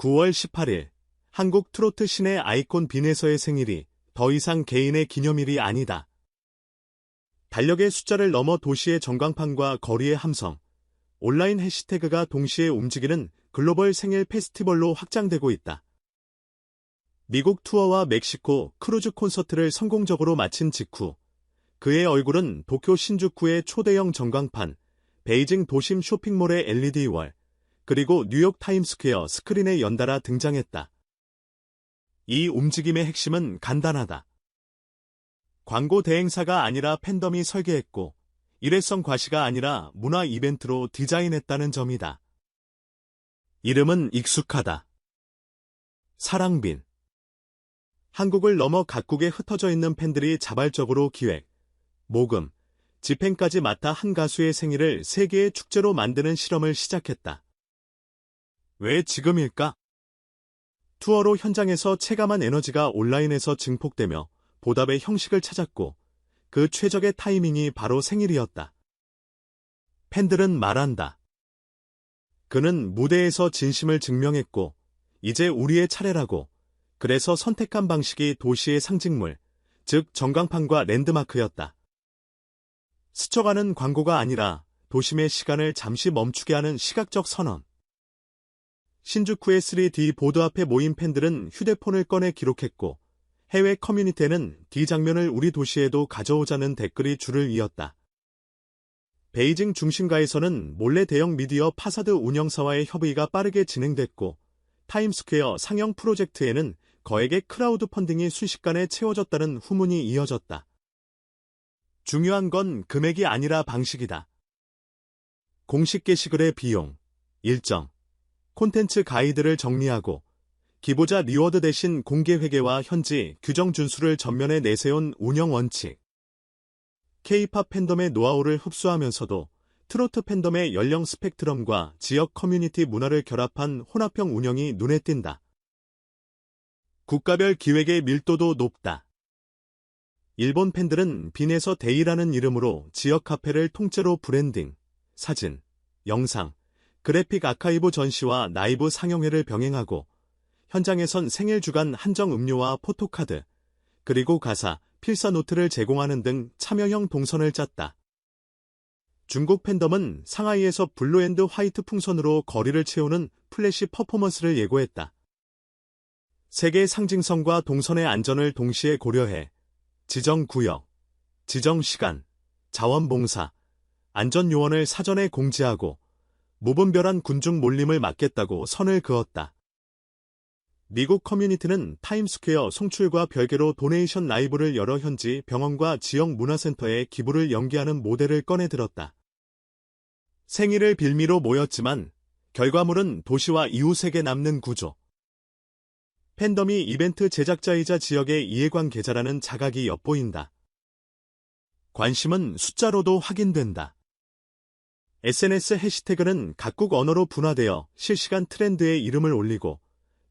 9월 18일, 한국 트로트 신의 아이콘 빈에서의 생일이 더 이상 개인의 기념일이 아니다. 달력의 숫자를 넘어 도시의 전광판과 거리의 함성, 온라인 해시태그가 동시에 움직이는 글로벌 생일 페스티벌로 확장되고 있다. 미국 투어와 멕시코 크루즈 콘서트를 성공적으로 마친 직후 그의 얼굴은 도쿄 신주쿠의 초대형 전광판, 베이징 도심 쇼핑몰의 LED월, 그리고 뉴욕 타임스퀘어 스크린에 연달아 등장했다. 이 움직임의 핵심은 간단하다. 광고 대행사가 아니라 팬덤이 설계했고, 일회성 과시가 아니라 문화 이벤트로 디자인했다는 점이다. 이름은 익숙하다. 사랑빈. 한국을 넘어 각국에 흩어져 있는 팬들이 자발적으로 기획, 모금, 집행까지 맡아 한 가수의 생일을 세계의 축제로 만드는 실험을 시작했다. 왜 지금일까? 투어로 현장에서 체감한 에너지가 온라인에서 증폭되며 보답의 형식을 찾았고 그 최적의 타이밍이 바로 생일이었다. 팬들은 말한다. 그는 무대에서 진심을 증명했고 이제 우리의 차례라고. 그래서 선택한 방식이 도시의 상징물, 즉 전광판과 랜드마크였다. 스쳐가는 광고가 아니라 도심의 시간을 잠시 멈추게 하는 시각적 선언. 신주쿠의 3D 보드 앞에 모인 팬들은 휴대폰을 꺼내 기록했고 해외 커뮤니티에는 이 장면을 우리 도시에도 가져오자는 댓글이 줄을 이었다. 베이징 중심가에서는 몰래 대형 미디어 파사드 운영사와의 협의가 빠르게 진행됐고 타임스퀘어 상영 프로젝트에는 거액의 크라우드 펀딩이 순식간에 채워졌다는 후문이 이어졌다. 중요한 건 금액이 아니라 방식이다. 공식 게시글의 비용, 일정, 콘텐츠 가이드를 정리하고 기부자 리워드 대신 공개 회계와 현지 규정 준수를 전면에 내세운 운영 원칙. K-팝 팬덤의 노하우를 흡수하면서도 트로트 팬덤의 연령 스펙트럼과 지역 커뮤니티 문화를 결합한 혼합형 운영이 눈에 띈다. 국가별 기획의 밀도도 높다. 일본 팬들은 빈에서 데이라는 이름으로 지역 카페를 통째로 브랜딩, 사진, 영상, 그래픽 아카이브 전시와 라이브 상영회를 병행하고 현장에선 생일 주간 한정 음료와 포토카드, 그리고 가사, 필사 노트를 제공하는 등 참여형 동선을 짰다. 중국 팬덤은 상하이에서 블루 앤드 화이트 풍선으로 거리를 채우는 플래시 퍼포먼스를 예고했다. 세계 상징성과 동선의 안전을 동시에 고려해 지정 구역, 지정 시간, 자원봉사, 안전요원을 사전에 공지하고 무분별한 군중 몰림을 막겠다고 선을 그었다. 미국 커뮤니티는 타임스퀘어 송출과 별개로 도네이션 라이브를 열어 현지 병원과 지역 문화센터에 기부를 연계하는 모델을 꺼내들었다. 생일을 빌미로 모였지만 결과물은 도시와 이웃에게 남는 구조. 팬덤이 이벤트 제작자이자 지역의 이해관계자라는 자각이 엿보인다. 관심은 숫자로도 확인된다. SNS 해시태그는 각국 언어로 분화되어 실시간 트렌드에 이름을 올리고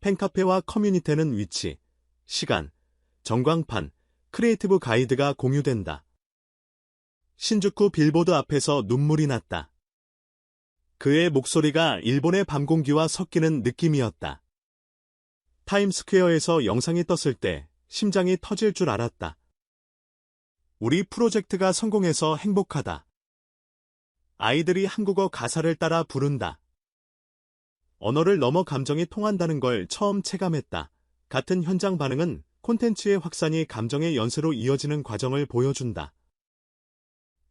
팬카페와 커뮤니티는 위치, 시간, 전광판, 크리에이티브 가이드가 공유된다. 신주쿠 빌보드 앞에서 눈물이 났다. 그의 목소리가 일본의 밤 공기와 섞이는 느낌이었다. 타임스퀘어에서 영상이 떴을 때 심장이 터질 줄 알았다. 우리 프로젝트가 성공해서 행복하다. 아이들이 한국어 가사를 따라 부른다. 언어를 넘어 감정이 통한다는 걸 처음 체감했다. 같은 현장 반응은 콘텐츠의 확산이 감정의 연쇄로 이어지는 과정을 보여준다.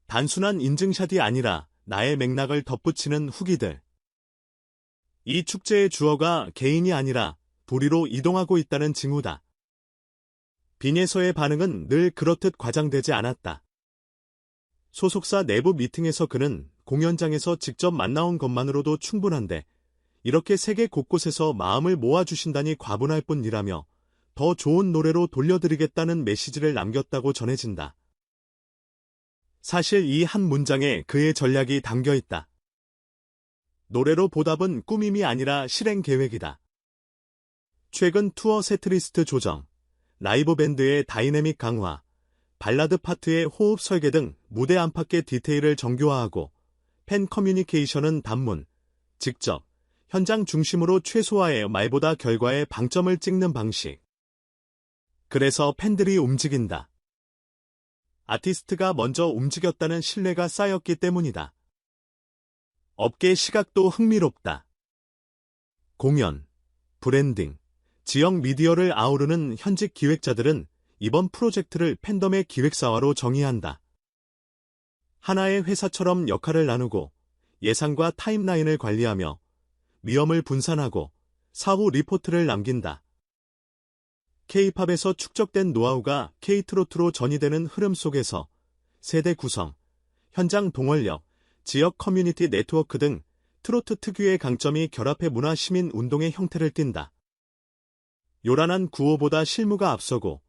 단순한 인증샷이 아니라 나의 맥락을 덧붙이는 후기들. 이 축제의 주어가 개인이 아니라 도리로 이동하고 있다는 징후다. 빈에서의 반응은 늘 그렇듯 과장되지 않았다. 소속사 내부 미팅에서 그는 공연장에서 직접 만나온 것만으로도 충분한데 이렇게 세계 곳곳에서 마음을 모아주신다니 과분할 뿐이라며 더 좋은 노래로 돌려드리겠다는 메시지를 남겼다고 전해진다. 사실 이 한 문장에 그의 전략이 담겨있다. 노래로 보답은 꾸밈이 아니라 실행 계획이다. 최근 투어 세트리스트 조정, 라이브 밴드의 다이내믹 강화, 발라드 파트의 호흡 설계 등 무대 안팎의 디테일을 정교화하고 팬 커뮤니케이션은 단문, 직접, 현장 중심으로 최소화해 말보다 결과에 방점을 찍는 방식. 그래서 팬들이 움직인다. 아티스트가 먼저 움직였다는 신뢰가 쌓였기 때문이다. 업계 시각도 흥미롭다. 공연, 브랜딩, 지역 미디어를 아우르는 현직 기획자들은 이번 프로젝트를 팬덤의 기획사화로 정의한다. 하나의 회사처럼 역할을 나누고 예산과 타임라인을 관리하며 위험을 분산하고 사후 리포트를 남긴다. K-팝에서 축적된 노하우가 K-트로트로 전이되는 흐름 속에서 세대 구성, 현장 동원력, 지역 커뮤니티 네트워크 등 트로트 특유의 강점이 결합해 문화 시민 운동의 형태를 띈다. 요란한 구호보다 실무가 앞서고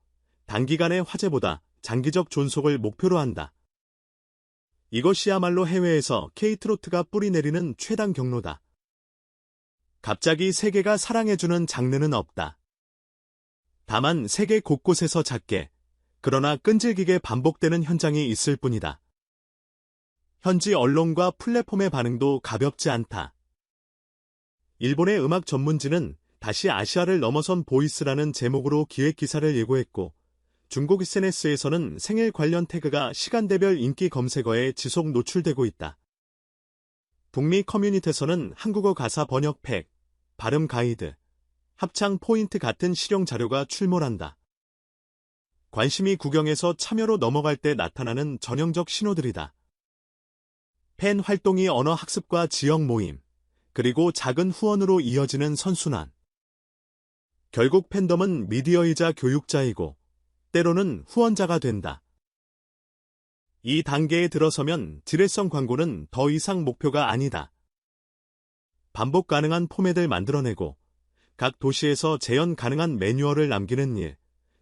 단기간의 화제보다 장기적 존속을 목표로 한다. 이것이야말로 해외에서 K-트로트가 뿌리내리는 최단 경로다. 갑자기 세계가 사랑해주는 장르는 없다. 다만 세계 곳곳에서 작게, 그러나 끈질기게 반복되는 현장이 있을 뿐이다. 현지 언론과 플랫폼의 반응도 가볍지 않다. 일본의 음악 전문지는 다시 아시아를 넘어선 보이스라는 제목으로 기획 기사를 예고했고, 중국 SNS에서는 생일 관련 태그가 시간대별 인기 검색어에 지속 노출되고 있다. 북미 커뮤니티에서는 한국어 가사 번역 팩, 발음 가이드, 합창 포인트 같은 실용 자료가 출몰한다. 관심이 구경에서 참여로 넘어갈 때 나타나는 전형적 신호들이다. 팬 활동이 언어 학습과 지역 모임, 그리고 작은 후원으로 이어지는 선순환. 결국 팬덤은 미디어이자 교육자이고 때로는 후원자가 된다. 이 단계에 들어서면 지뢰성 광고는 더 이상 목표가 아니다. 반복 가능한 포맷을 만들어내고 각 도시에서 재현 가능한 매뉴얼을 남기는 일,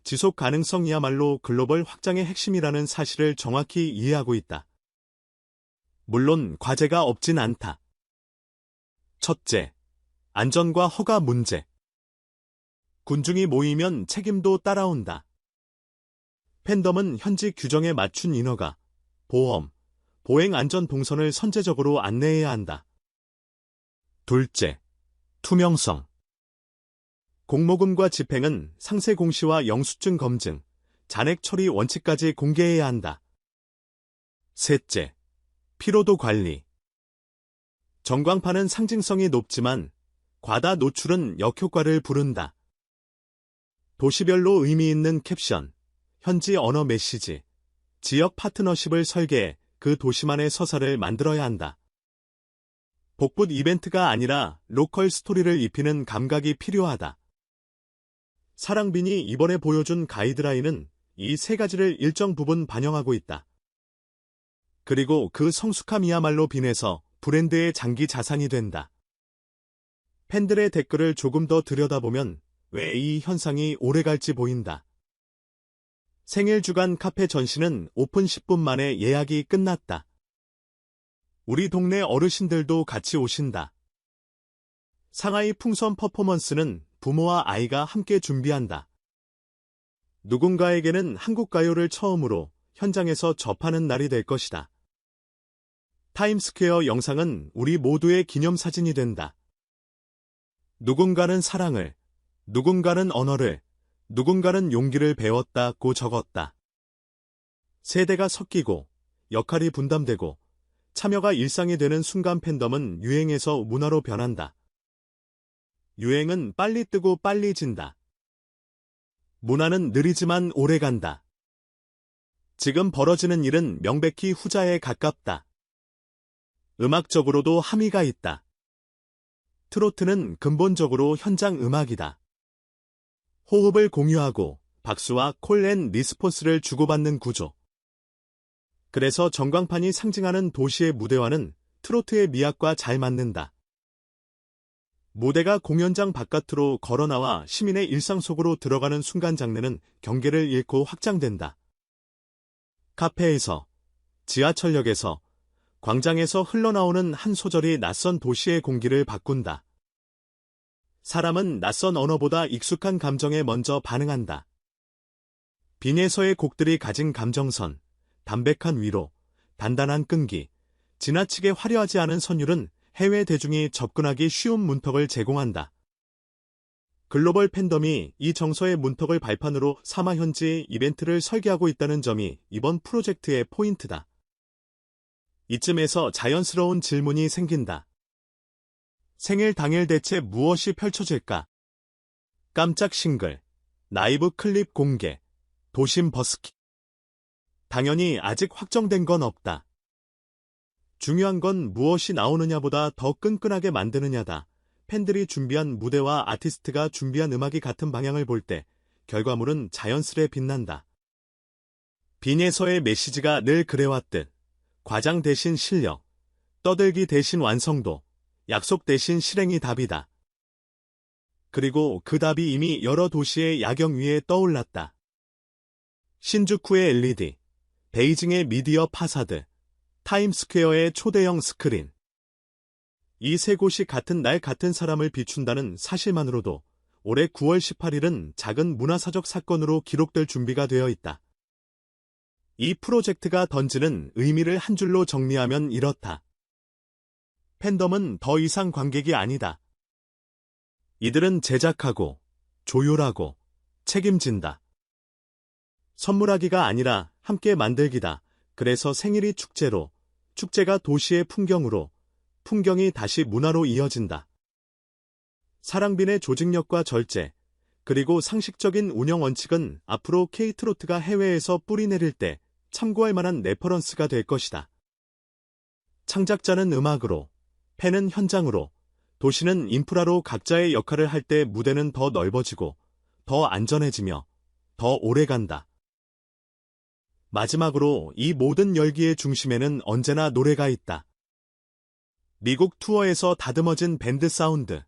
지속 가능성이야말로 글로벌 확장의 핵심이라는 사실을 정확히 이해하고 있다. 물론 과제가 없진 않다. 첫째, 안전과 허가 문제. 군중이 모이면 책임도 따라온다. 팬덤은 현지 규정에 맞춘 인허가, 보험, 보행 안전 동선을 선제적으로 안내해야 한다. 둘째, 투명성. 공모금과 집행은 상세 공시와 영수증 검증, 잔액 처리 원칙까지 공개해야 한다. 셋째, 피로도 관리. 전광판은 상징성이 높지만 과다 노출은 역효과를 부른다. 도시별로 의미 있는 캡션, 현지 언어 메시지, 지역 파트너십을 설계해 그 도시만의 서사를 만들어야 한다. 복붙 이벤트가 아니라 로컬 스토리를 입히는 감각이 필요하다. 사랑빈이 이번에 보여준 가이드라인은 이 세 가지를 일정 부분 반영하고 있다. 그리고 그 성숙함이야말로 빈에서 브랜드의 장기 자산이 된다. 팬들의 댓글을 조금 더 들여다보면 왜 이 현상이 오래갈지 보인다. 생일 주간 카페 전시는 오픈 10분 만에 예약이 끝났다. 우리 동네 어르신들도 같이 오신다. 상하이 풍선 퍼포먼스는 부모와 아이가 함께 준비한다. 누군가에게는 한국 가요를 처음으로 현장에서 접하는 날이 될 것이다. 타임스퀘어 영상은 우리 모두의 기념사진이 된다. 누군가는 사랑을, 누군가는 언어를, 누군가는 용기를 배웠다고 적었다. 세대가 섞이고 역할이 분담되고 참여가 일상이 되는 순간 팬덤은 유행에서 문화로 변한다. 유행은 빨리 뜨고 빨리 진다. 문화는 느리지만 오래간다. 지금 벌어지는 일은 명백히 후자에 가깝다. 음악적으로도 함의가 있다. 트로트는 근본적으로 현장 음악이다. 호흡을 공유하고 박수와 콜 앤 리스폰스를 주고받는 구조. 그래서 전광판이 상징하는 도시의 무대와는 트로트의 미학과 잘 맞는다. 무대가 공연장 바깥으로 걸어나와 시민의 일상 속으로 들어가는 순간 장르는 경계를 잃고 확장된다. 카페에서, 지하철역에서, 광장에서 흘러나오는 한 소절이 낯선 도시의 공기를 바꾼다. 사람은 낯선 언어보다 익숙한 감정에 먼저 반응한다. 빈에서의 곡들이 가진 감정선, 담백한 위로, 단단한 끈기, 지나치게 화려하지 않은 선율은 해외 대중이 접근하기 쉬운 문턱을 제공한다. 글로벌 팬덤이 이 정서의 문턱을 발판으로 삼아 현지 이벤트를 설계하고 있다는 점이 이번 프로젝트의 포인트다. 이쯤에서 자연스러운 질문이 생긴다. 생일 당일 대체 무엇이 펼쳐질까? 깜짝 싱글, 라이브 클립 공개, 도심 버스킹. 당연히 아직 확정된 건 없다. 중요한 건 무엇이 나오느냐보다 더 끈끈하게 만드느냐다. 팬들이 준비한 무대와 아티스트가 준비한 음악이 같은 방향을 볼 때 결과물은 자연스레 빛난다. 빈에서의 메시지가 늘 그래왔듯 과장 대신 실력, 떠들기 대신 완성도, 약속 대신 실행이 답이다. 그리고 그 답이 이미 여러 도시의 야경 위에 떠올랐다. 신주쿠의 LED, 베이징의 미디어 파사드, 타임스퀘어의 초대형 스크린. 이 세 곳이 같은 날 같은 사람을 비춘다는 사실만으로도 올해 9월 18일은 작은 문화사적 사건으로 기록될 준비가 되어 있다. 이 프로젝트가 던지는 의미를 한 줄로 정리하면 이렇다. 팬덤은 더 이상 관객이 아니다. 이들은 제작하고, 조율하고, 책임진다. 선물하기가 아니라 함께 만들기다. 그래서 생일이 축제로, 축제가 도시의 풍경으로, 풍경이 다시 문화로 이어진다. 사랑빈의 조직력과 절제, 그리고 상식적인 운영 원칙은 앞으로 K-트로트가 해외에서 뿌리 내릴 때 참고할 만한 레퍼런스가 될 것이다. 창작자는 음악으로, 팬은 현장으로, 도시는 인프라로 각자의 역할을 할 때 무대는 더 넓어지고, 더 안전해지며, 더 오래간다. 마지막으로 이 모든 열기의 중심에는 언제나 노래가 있다. 미국 투어에서 다듬어진 밴드 사운드,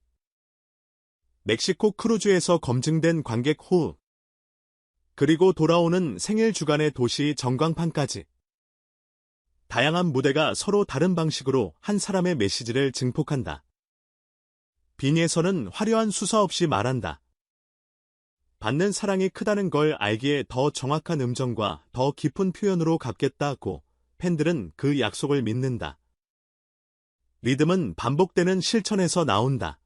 멕시코 크루즈에서 검증된 관객 호흡, 그리고 돌아오는 생일 주간의 도시 전광판까지. 다양한 무대가 서로 다른 방식으로 한 사람의 메시지를 증폭한다. 빈에서는 화려한 수사 없이 말한다. 받는 사랑이 크다는 걸 알기에 더 정확한 음정과 더 깊은 표현으로 갚겠다고 팬들은 그 약속을 믿는다. 리듬은 반복되는 실천에서 나온다.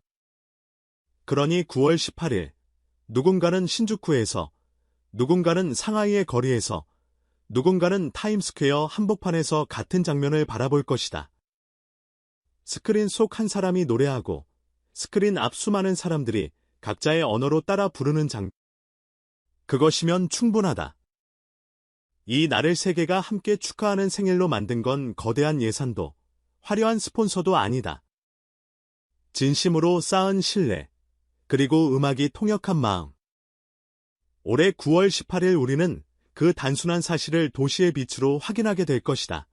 그러니 9월 18일, 누군가는 신주쿠에서, 누군가는 상하이의 거리에서, 누군가는 타임스퀘어 한복판에서 같은 장면을 바라볼 것이다. 스크린 속 한 사람이 노래하고, 스크린 앞 수많은 사람들이 각자의 언어로 따라 부르는 장면. 그것이면 충분하다. 이 날을 세계가 함께 축하하는 생일로 만든 건 거대한 예산도, 화려한 스폰서도 아니다. 진심으로 쌓은 신뢰, 그리고 음악이 통역한 마음. 올해 9월 18일 우리는 그 단순한 사실을 도시의 빛으로 확인하게 될 것이다.